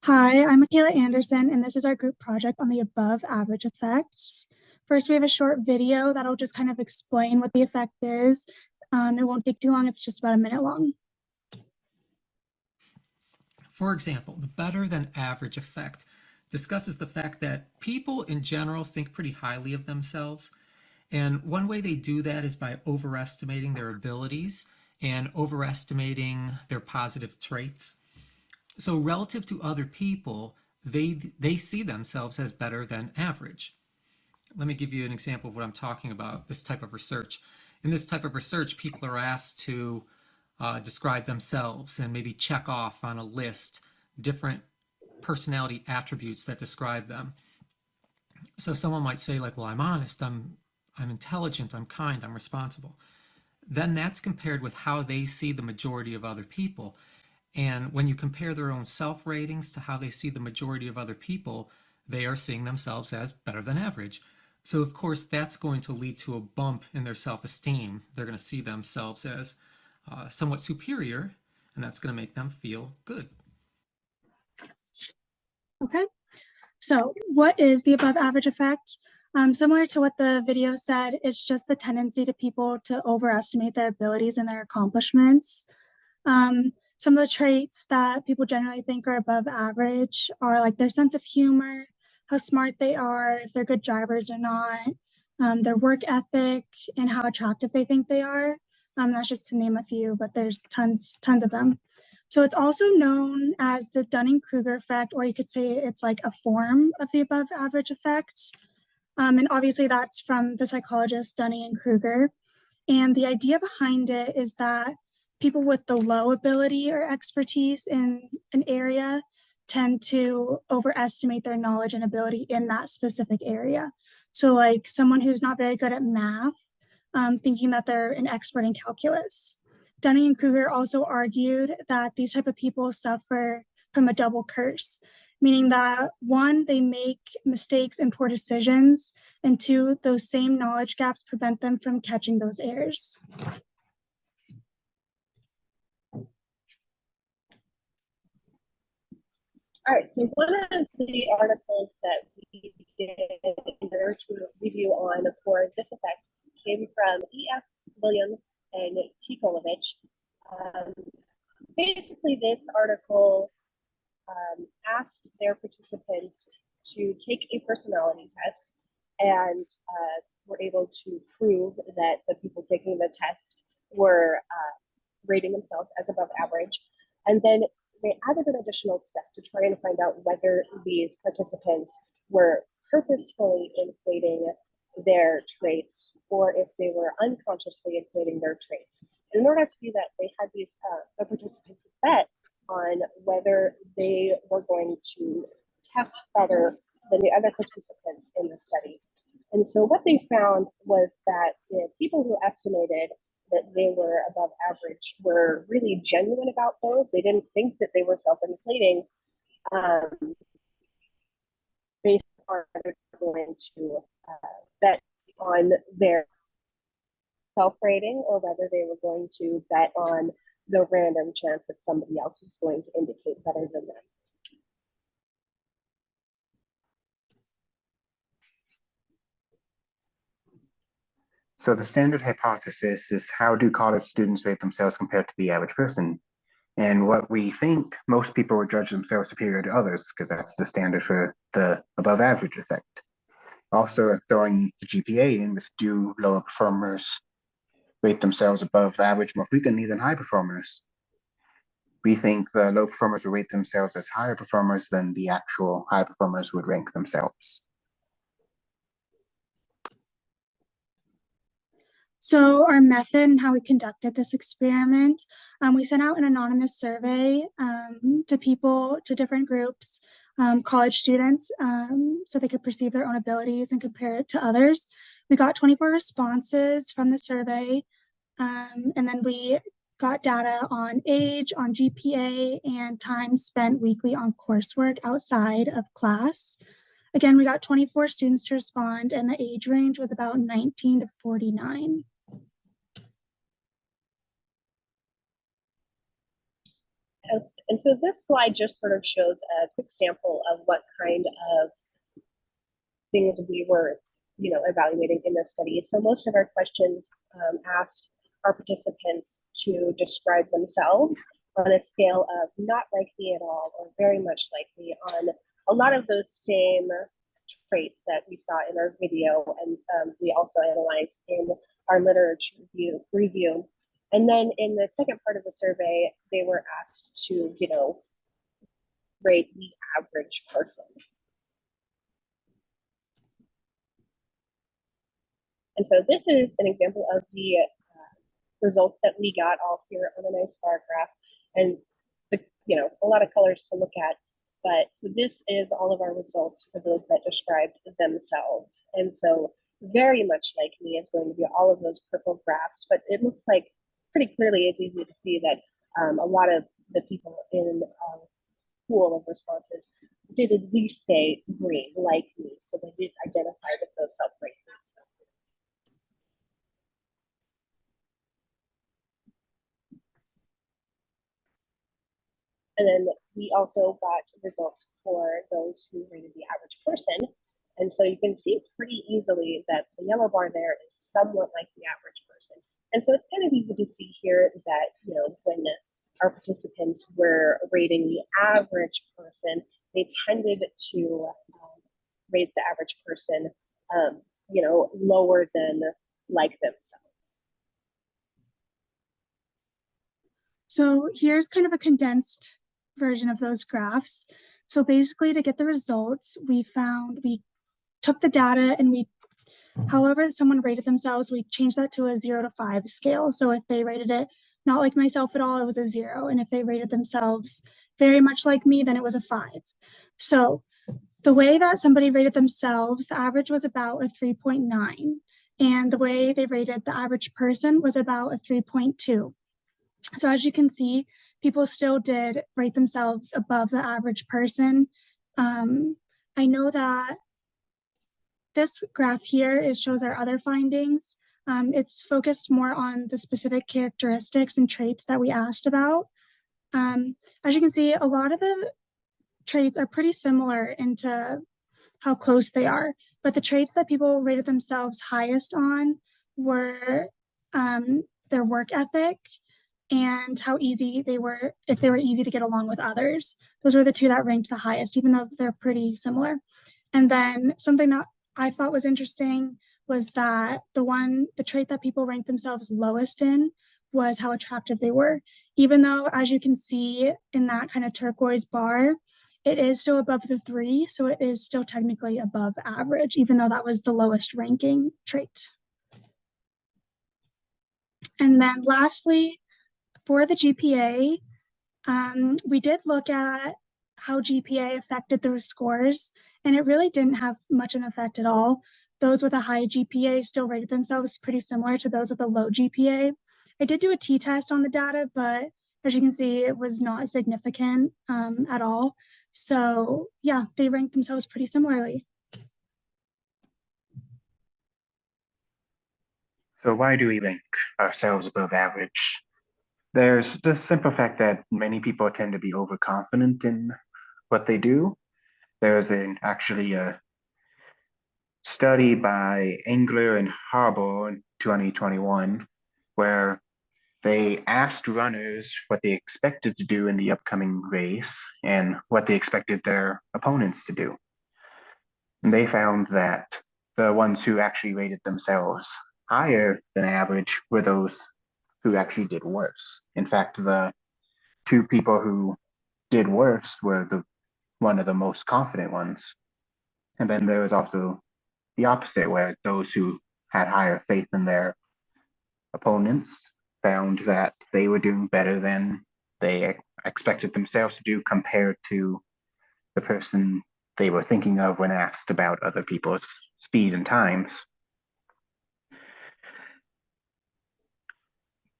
Hi, I'm Makayla Anderson, and this is our group project on the above average effects. First, we have a short video that'll just kind of explain what the effect is. It won't take too long, it's just about a minute long. For example, the better than average effect discusses the fact that people in general think pretty highly of themselves. And one way they do that is by overestimating their abilities and overestimating their positive traits. So relative to other people, they see themselves as better than average. Let me give you an example of what I'm talking about, this type of research. In this type of research, people are asked to describe themselves and maybe check off on a list different personality attributes that describe them. So someone might say like, well, I'm honest, I'm intelligent, I'm kind, I'm responsible. Then that's compared with how they see the majority of other people. And when you compare their own self ratings to how they see the majority of other people, they are seeing themselves as better than average. So, of course, that's going to lead to a bump in their self esteem. They're going to see themselves as somewhat superior, and that's going to make them feel good. Okay, so what is the above average effect? Similar to what the video said, it's just the tendency to people to overestimate their abilities and their accomplishments. Some of the traits that people generally think are above average are like their sense of humor, how smart they are, if they're good drivers or not, their work ethic, and how attractive they think they are. That's just to name a few, but there's tons of them. So it's also known as the Dunning-Kruger effect, or you could say it's like a form of the above average effect. And obviously that's from the psychologist Dunning and Kruger. And the idea behind it is that people with the low ability or expertise in an area tend to overestimate their knowledge and ability in that specific area. So like someone who's not very good at math, thinking that they're an expert in calculus. Dunning and Kruger also argued that these type of people suffer from a double curse, meaning that one, they make mistakes and poor decisions, and two, those same knowledge gaps prevent them from catching those errors. All right, so one of the articles that we did in order to review on for this effect came from E.F. Williams and T. Kolovich. Basically, this article asked their participants to take a personality test and were able to prove that the people taking the test were rating themselves as above average. And then they added an additional step to try and find out whether these participants were purposefully inflating their traits or if they were unconsciously inflating their traits. And in order to do that, they had these the participants bet on whether they were going to test better than the other participants in the study. And so what they found was that the people who estimated that they were above average were really genuine about those. They didn't think that they were self-inflating based on whether they're going to bet on their self-rating or whether they were going to bet on the random chance that somebody else was going to indicate better than them. So the standard hypothesis is, how do college students rate themselves compared to the average person? And what we think, most people would judge themselves superior to others because that's the standard for the above average effect. Also, throwing the GPA in, with do lower performers rate themselves above average more frequently than high performers? We think the low performers will rate themselves as higher performers than the actual high performers would rank themselves. So our method and how we conducted this experiment, we sent out an anonymous survey to people, to different groups, college students, so they could perceive their own abilities and compare it to others. We got 24 responses from the survey, and then we got data on age, on GPA, and time spent weekly on coursework outside of class. Again, we got 24 students to respond, and the age range was about 19 to 49. And so this slide just sort of shows a quick sample of what kind of things we were, evaluating in this study. So most of our questions asked our participants to describe themselves on a scale of not like me at all or very much like me on a lot of those same traits that we saw in our video, and we also analyzed in our literature review. And then in the second part of the survey, they were asked to, rate the average person. And so this is an example of the results that we got all here on a nice bar graph, and a lot of colors to look at. But so this is all of our results for those that described themselves. And so very much like me is going to be all of those purple graphs, but it looks like pretty clearly it's easy to see that a lot of the people in our pool of responses did at least say green, like me. So they did identify with those self-ratings. And then we also got results for those who rated the average person. And so you can see pretty easily that the yellow bar there is somewhat like the average person. And so it's kind of easy to see here that, when our participants were rating the average person, they tended to rate the average person, lower than like themselves. So here's kind of a condensed version of those graphs. So basically, to get the results, we took the data and however someone rated themselves, we changed that to a 0 to 5 scale. So if they rated it not like myself at all, it was a 0. And if they rated themselves very much like me, then it was a 5. So the way that somebody rated themselves, the average was about a 3.9. And the way they rated the average person was about a 3.2. So as you can see, people still did rate themselves above the average person. I know that this graph here shows our other findings. It's focused more on the specific characteristics and traits that we asked about. As you can see, a lot of the traits are pretty similar into how close they are, but the traits that people rated themselves highest on were their work ethic and how easy they were, if they were easy to get along with others. Those were the two that ranked the highest, even though they're pretty similar. And then something that I thought was interesting was that the trait that people ranked themselves lowest in was how attractive they were. Even though, as you can see in that kind of turquoise bar, it is still above the 3, so it is still technically above average, even though that was the lowest ranking trait. And then lastly, for the GPA, we did look at how GPA affected those scores, and it really didn't have much an effect at all. Those with a high GPA still rated themselves pretty similar to those with a low GPA. I did do a t-test on the data, but as you can see, it was not significant at all. So yeah, they ranked themselves pretty similarly. So why do we rank ourselves above average? There's the simple fact that many people tend to be overconfident in what they do. There's actually a study by Engler and Harbour in 2021 where they asked runners what they expected to do in the upcoming race and what they expected their opponents to do. And they found that the ones who actually rated themselves higher than average were those who actually did worse. In fact, the two people who did worse were one of the most confident ones. And then there was also the opposite, where those who had higher faith in their opponents found that they were doing better than they expected themselves to do compared to the person they were thinking of when asked about other people's speed and times.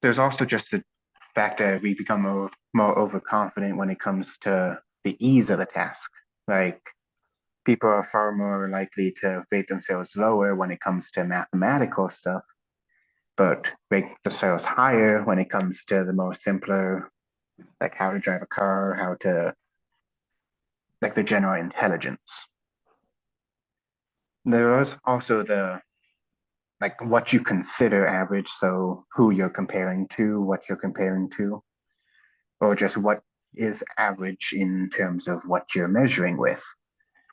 There's also just the fact that we become more overconfident when it comes to the ease of the task. Like, people are far more likely to rate themselves lower when it comes to mathematical stuff, but rate themselves higher when it comes to the more simpler like how to drive a car, how to, like the general intelligence. There is also the, like what you consider average, so who you're comparing to, what you're comparing to, or just what is average in terms of what you're measuring with,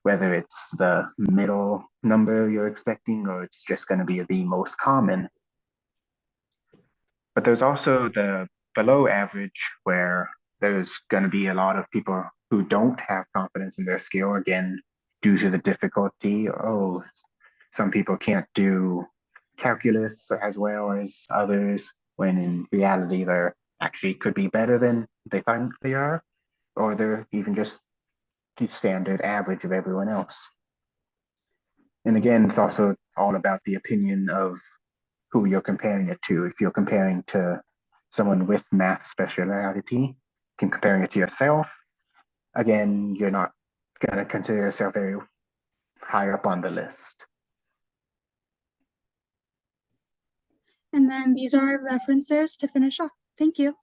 whether it's the middle number you're expecting or it's just going to be the most common. But there's also the below average where there's going to be a lot of people who don't have confidence in their skill, again, due to the difficulty. Oh, some people can't do calculus as well as others, when in reality they're actually could be better than they think they are, or they're even just the standard average of everyone else. And again, it's also all about the opinion of who you're comparing it to. If you're comparing to someone with math speciality, comparing it to yourself, again, you're not going to consider yourself very high up on the list. And then these are references to finish off. Thank you.